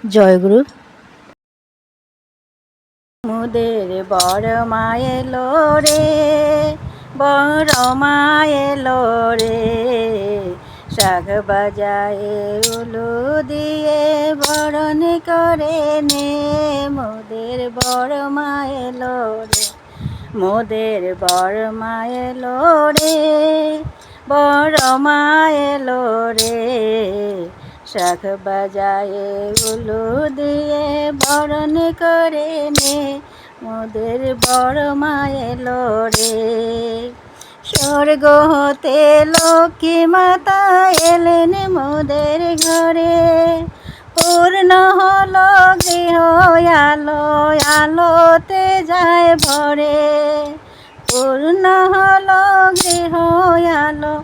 জয়গুরু। মোদের বড় মায়েলো রে, বড় মায়েলো রে, শাখ বাজায় উলু দিয়ে বরণ করে নে। মোদের বড় মায়েলো রে, মোদের বড় মায়েলো রে, বড় মায়েলো রে, শাখ বাজায় উলু দিয়ে বরণ করে নে। মোদের বড় মায়েলো রে। স্বর্গ হতে লক্ষ্মী মাতা এলেন মোদের ঘরে, পূর্ণ হলো গৃহ আলো, আলোতে যায় ভরে। পূর্ণ হলো গৃহ আলো,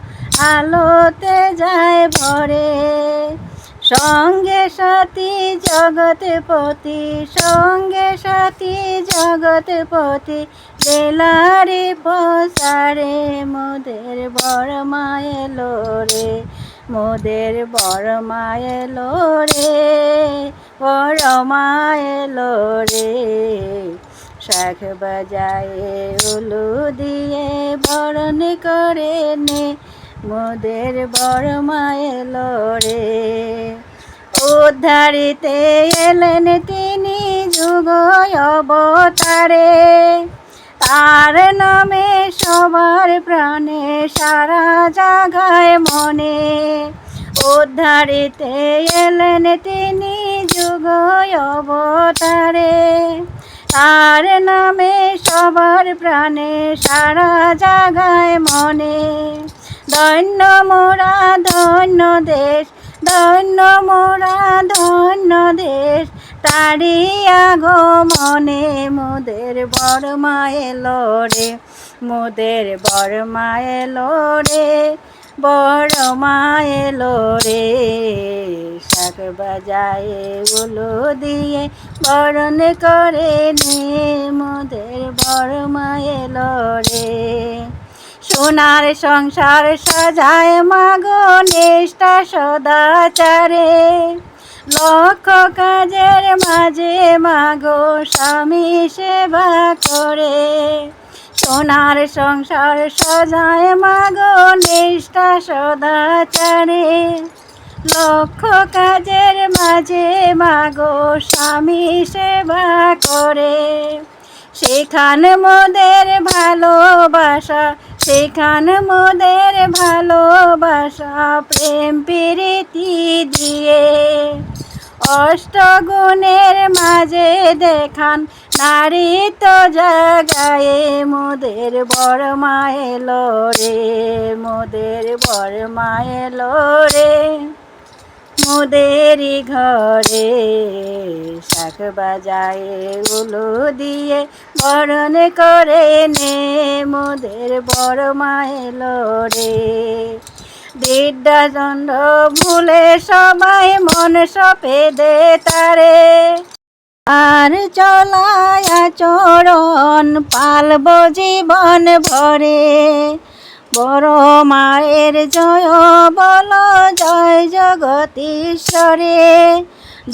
আলোতে যায় ভরে। সঙ্গে সাথী জগৎপতি, সঙ্গে সাথী জগৎপতি, বেলারে পসারে। মোদের বড় মায়েলো রে, মোদের বড় মায়েলো রে, বড় মায়েলো রে, শাখ বাজায় উলু দিয়ে বরণ করে নে। মোদের বড় মায়েলো রে। উদ্ধারিতে এলেন তিনি যুগ অবতারে, তার নামে সবার প্রাণে সারা জাগায় মনে। উদ্ধারিতে এলেন তিনি যুগ অবতারে, তার নামে সবার প্রাণে সারা জাগায় মনে। ধন্য মোরা ধন্য দেশ, ধন্য মোরা ধন্য দেশ, তারি আগমনে। মোদের বড় মায়েলো রে, মোদের বড় মায়েলো রে, বড় মায়েলো রে, শাখ বাজায় উলু দিয়ে বরণ করে নে। মোদের বড় মায়েলো রে। সোনার সংসার সাজায় মাগো নিষ্ঠা সদাচারে, লক্ষ কাজের মাঝে মাগো স্বামী সেবা করে। সোনার সংসার সাজায় মাগো নিষ্ঠা সদাচারে, লক্ষ কাজের মাঝে মাগো স্বামী সেবা করে। সেখানে মোদের ভালোবাসা, সেখানে মোদের ভালোবাসা, প্রেম প্রীতি দিয়ে। অষ্টগুণের মাঝে দেখান নারী তো জাগায়। মোদের বড় মায়েলো রে, মোদের বড় মায়েলো রে, মোদেরই ঘরে শাখ বাজায় উলু দিয়ে বরণ করে নে। মোদের বড় মায়েলো রে। বিদ্যাদণ্ড ভুলে সবাই মন সপে দে তারে, আর চলায় আচরণ পালব জীবন ভরে। বড় মায়ের জয় বল জয় জগতীশ্বরে,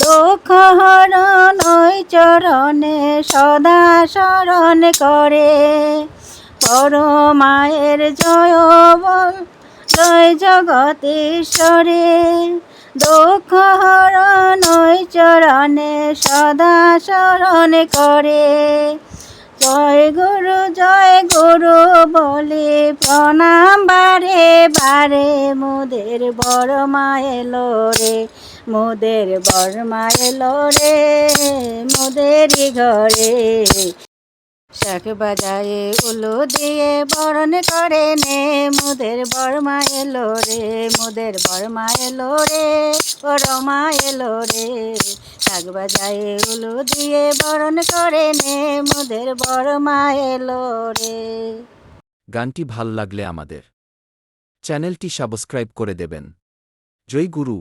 দুঃখ হরণ ওই চরণে সদা স্মরণ করে। বড় মায়ের জয় বল জয় জগতীশ্বরে, দুঃখ হরণ ওই চরণে সদা স্মরণ করে। জয় গুরু বলে প্রণাম বারে বারে। মোদের বড় মায়েলো রে, মোদের বড় মায়েলো রে, মোদেরই ঘরে শাখ বাজায় উলু দিয়ে বরণ করে নে। মোদের বড় মায়েলো রে, মোদের বড় মায়েলো রে, বড় মায়েলো রে, শাখ বাজায় উলু দিয়ে বরণ করে নে। মোদের বড় মায়েলো রে। গানটি ভাল লাগলে আমাদের চ্যানেলটি সাবস্ক্রাইব করে দেবেন। জয় গুরু।